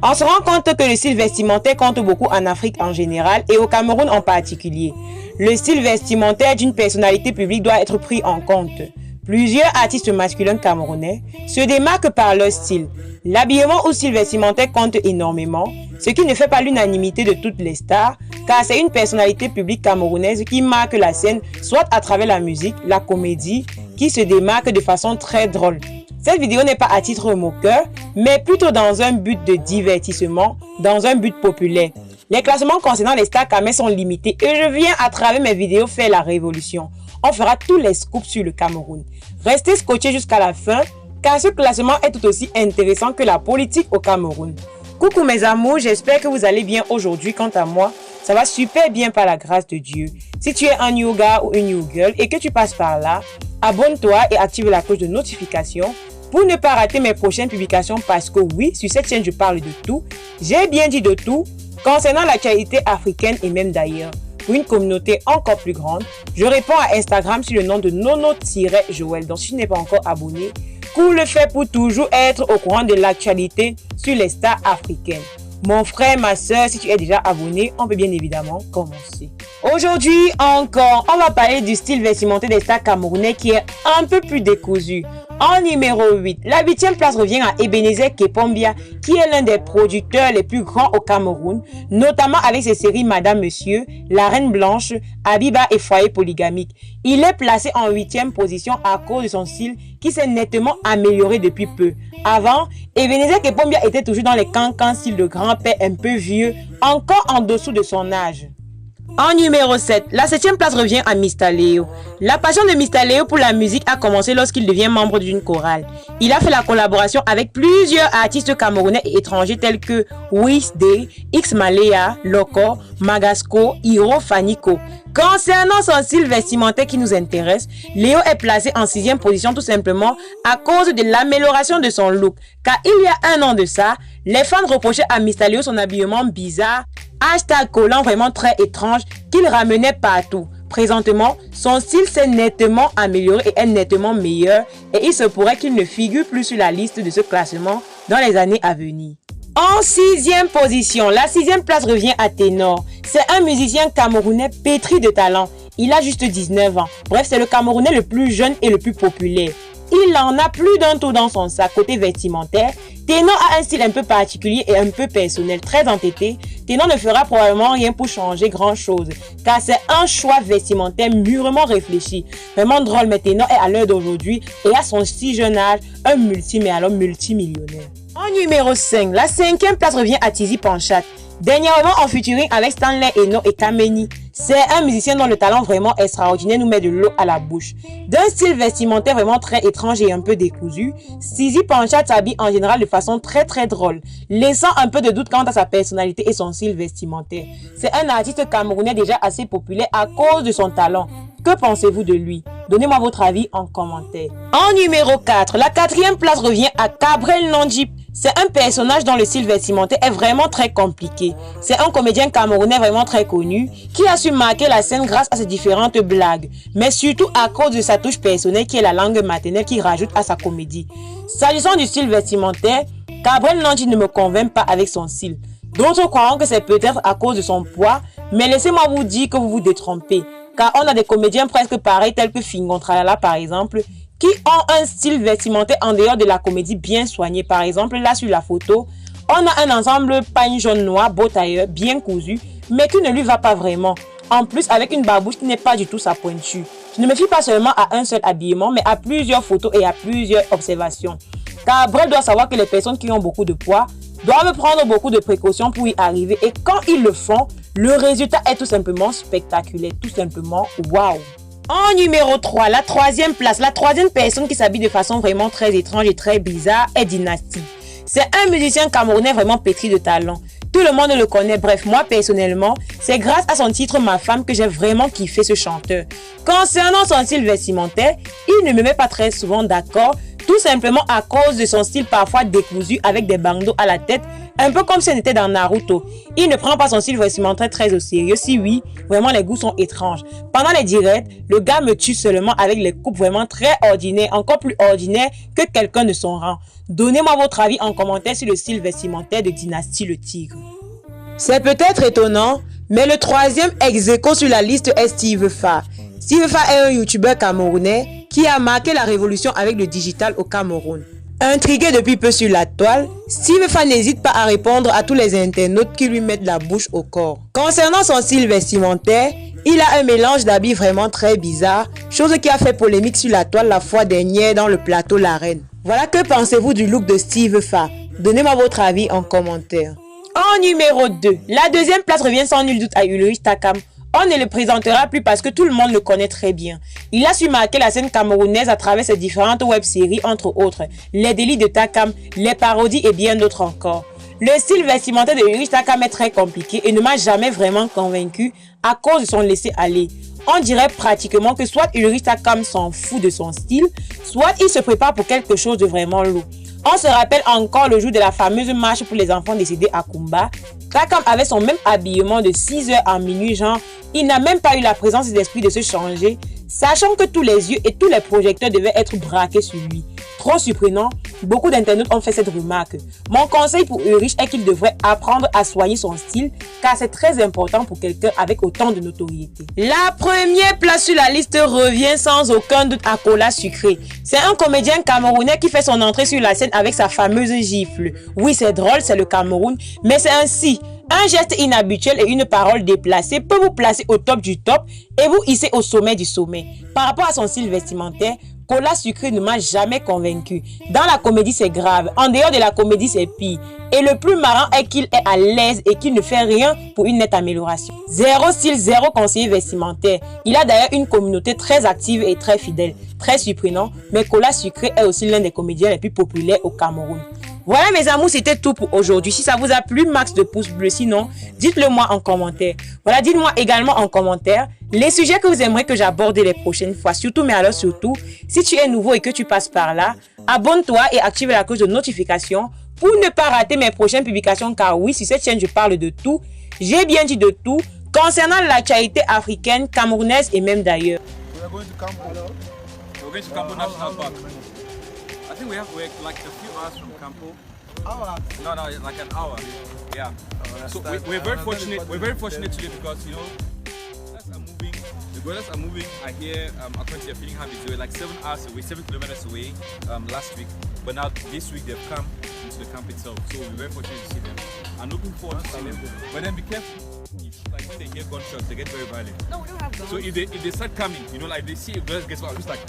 On se rend compte que le style vestimentaire compte beaucoup en Afrique en général et au Cameroun en particulier. Le style vestimentaire d'une personnalité publique doit être pris en compte. Plusieurs artistes masculins camerounais se démarquent par leur style. L'habillement ou style vestimentaire compte énormément, ce qui ne fait pas l'unanimité de toutes les stars, car c'est une personnalité publique camerounaise qui marque la scène, soit à travers la musique, la comédie, qui se démarque de façon très drôle. Cette vidéo n'est pas à titre moqueur, mais plutôt dans un but de divertissement, dans un but populaire. Les classements concernant les stars camés sont limités et je viens à travers mes vidéos faire la révolution. On fera tous les scoops sur le Cameroun. Restez scotchés jusqu'à la fin, car ce classement est tout aussi intéressant que la politique au Cameroun. Coucou mes amours, j'espère que vous allez bien aujourd'hui. Quant à moi, ça va super bien par la grâce de Dieu. Si tu es un new gars ou une new girl et que tu passes par là, abonne-toi et active la cloche de notification pour ne pas rater mes prochaines publications parce que oui, sur cette chaîne je parle de tout. J'ai bien dit de tout concernant l'actualité africaine et même d'ailleurs. Pour une communauté encore plus grande, je réponds à Instagram sur le nom de Nono-Joël. Donc si tu n'es pas encore abonné, cours le fait pour toujours être au courant de l'actualité sur les stars africaines. Mon frère, ma soeur, si tu es déjà abonné, on peut bien évidemment commencer. Aujourd'hui encore, on va parler du style vestimentaire des stars camerounais qui est un peu plus décousu. En numéro 8, la 8e place revient à Ebenezer Kepombia, qui est l'un des producteurs les plus grands au Cameroun, notamment avec ses séries Madame Monsieur, La Reine Blanche, Abiba et Foyer Polygamique. Il est placé en 8e position à cause de son style qui s'est nettement amélioré depuis peu. Avant, Ebenezer Kepombia était toujours dans les cancans style de grand-père un peu vieux, encore en dessous de son âge. En numéro 7, la 7e place revient à Mr. Léo. La passion de Mr. Léo pour la musique a commencé lorsqu'il devient membre d'une chorale. Il a fait la collaboration avec plusieurs artistes camerounais et étrangers tels que Wisdé, X Malea, Loco, Magasco, Hiro Faniko. Concernant son style vestimentaire qui nous intéresse, Léo est placé en 6e position tout simplement à cause de l'amélioration de son look. Car il y a un an de ça, les fans reprochaient à Mr. Léo son habillement bizarre, collant vraiment très étrange qu'il ramenait partout. Présentement, son style s'est nettement amélioré et est nettement meilleur et il se pourrait qu'il ne figure plus sur la liste de ce classement dans les années à venir. En 6e position, la 6e place revient à Ténor. C'est un musicien camerounais pétri de talent. Il a juste 19 ans. Bref, c'est le Camerounais le plus jeune et le plus populaire. Il en a plus d'un tour dans son sac. Côté vestimentaire, Ténor a un style un peu particulier et un peu personnel, très entêté. Ténor ne fera probablement rien pour changer grand chose, car c'est un choix vestimentaire mûrement réfléchi. Vraiment drôle, mais Ténor est à l'heure d'aujourd'hui et à son si jeune âge, un multimillionnaire. En numéro 5, la 5e place revient à Tizi Panchat. Dernièrement en featuring avec Stanley Eno et Kameni, c'est un musicien dont le talent vraiment extraordinaire nous met de l'eau à la bouche. D'un style vestimentaire vraiment très étrange et un peu décousu, Tizi Panchat s'habille en général de façon très drôle, laissant un peu de doute quant à sa personnalité et son style vestimentaire. C'est un artiste camerounais déjà assez populaire à cause de son talent. Que pensez-vous de lui? Donnez-moi votre avis en commentaire. En numéro 4, la 4e place revient à Cabrel Nandjip. C'est un personnage dont le style vestimentaire est vraiment très compliqué. C'est un comédien camerounais vraiment très connu qui a su marquer la scène grâce à ses différentes blagues, mais surtout à cause de sa touche personnelle qui est la langue maternelle qu'il rajoute à sa comédie. S'agissant du style vestimentaire, Cabrel Nandjip ne me convainc pas avec son style. D'autres croiront que c'est peut-être à cause de son poids, mais laissez-moi vous dire que vous vous détrompez. Car on a des comédiens presque pareils tels que Fingon Tralala par exemple, qui ont un style vestimentaire en dehors de la comédie bien soigné. Par exemple, là sur la photo, on a un ensemble pagne jaune noir, beau tailleur, bien cousu, mais qui ne lui va pas vraiment. En plus, avec une barbouche qui n'est pas du tout sa pointure. Je ne me fie pas seulement à un seul habillement, mais à plusieurs photos et à plusieurs observations. Car Brel doit savoir que les personnes qui ont beaucoup de poids doivent prendre beaucoup de précautions pour y arriver. Et quand ils le font, le résultat est tout simplement spectaculaire, tout simplement waouh. En numéro 3, la 3e place, la 3e personne qui s'habille de façon vraiment très étrange et très bizarre est Dynasty. C'est un musicien camerounais vraiment pétri de talent. Tout le monde le connaît. Bref, moi personnellement, c'est grâce à son titre Ma Femme que j'ai vraiment kiffé ce chanteur. Concernant son style vestimentaire, il ne me met pas très souvent d'accord, tout simplement à cause de son style parfois décousu avec des bandeaux à la tête, un peu comme si on était dans Naruto. Il ne prend pas son style vestimentaire très au sérieux, si oui, vraiment les goûts sont étranges. Pendant les directs, le gars me tue seulement avec les coupes vraiment très ordinaires, encore plus ordinaires que quelqu'un de son rang. Donnez-moi votre avis en commentaire sur le style vestimentaire de Dynasty le Tigre. C'est peut-être étonnant, mais le troisième ex-aequo sur la liste est Steve Fa. Steve Fa est un youtubeur camerounais qui a marqué la révolution avec le digital au Cameroun. Intrigué depuis peu sur la toile, Steve Fa n'hésite pas à répondre à tous les internautes qui lui mettent la bouche au corps. Concernant son style vestimentaire, il a un mélange d'habits vraiment très bizarre, chose qui a fait polémique sur la toile la fois dernière dans le plateau La Reine. Voilà, que pensez-vous du look de Steve Fa? Donnez-moi votre avis en commentaire. En numéro 2, la deuxième place revient sans nul doute à Ulrich Takam. On ne le présentera plus parce que tout le monde le connaît très bien. Il a su marquer la scène camerounaise à travers ses différentes web-séries, entre autres Les délits de Takam, les parodies et bien d'autres encore. Le style vestimentaire de Ulrich Takam est très compliqué et ne m'a jamais vraiment convaincu à cause de son laisser-aller. On dirait pratiquement que soit Ulrich Takam s'en fout de son style, soit il se prépare pour quelque chose de vraiment lourd. On se rappelle encore le jour de la fameuse marche pour les enfants décédés à Kumba. Takam avait son même habillement de 6h à minuit, genre, il n'a même pas eu la présence d'esprit de se changer, sachant que tous les yeux et tous les projecteurs devaient être braqués sur lui. Trop surprenant, beaucoup d'internautes ont fait cette remarque. Mon conseil pour Ulrich est qu'il devrait apprendre à soigner son style, car c'est très important pour quelqu'un avec autant de notoriété. La première place sur la liste revient sans aucun doute à Cola Sucré. C'est un comédien camerounais qui fait son entrée sur la scène avec sa fameuse gifle. Oui, c'est drôle, c'est le Cameroun, mais c'est ainsi. Un geste inhabituel et une parole déplacée peut vous placer au top du top et vous hisser au sommet du sommet. Par rapport à son style vestimentaire, Cola Sucré ne m'a jamais convaincu. Dans la comédie, c'est grave. En dehors de la comédie, c'est pire. Et le plus marrant est qu'il est à l'aise et qu'il ne fait rien pour une nette amélioration. Zéro style, zéro conseiller vestimentaire. Il a d'ailleurs une communauté très active et très fidèle. Très surprenant, mais Cola Sucré est aussi l'un des comédiens les plus populaires au Cameroun. Voilà mes amours, c'était tout pour aujourd'hui. Si ça vous a plu, max de pouces bleus. Sinon, dites-le moi en commentaire. Voilà, dites-moi également en commentaire les sujets que vous aimeriez que j'aborde les prochaines fois. Surtout, mais alors surtout, si tu es nouveau et que tu passes par là, abonne-toi et active la cloche de notification pour ne pas rater mes prochaines publications. Car oui, sur cette chaîne, je parle de tout. J'ai bien dit de tout concernant l'actualité africaine, camerounaise et même d'ailleurs. I think we have to wait like a few hours from Campo. Hour? No, like an hour. Yeah. So we're very fortunate. We're very fortunate today because you know, the gorillas are moving. I hear according to their feeding habits, they were like 7 hours away, 7 kilometers away last week. But now this week they've come into the camp itself. So we're very fortunate to see them. I'm looking forward to seeing them. But then be careful. Like when they hear gunshots, they get very violent. No, we don't have guns. So if they start coming, you know, like they see a girl gets out, just like.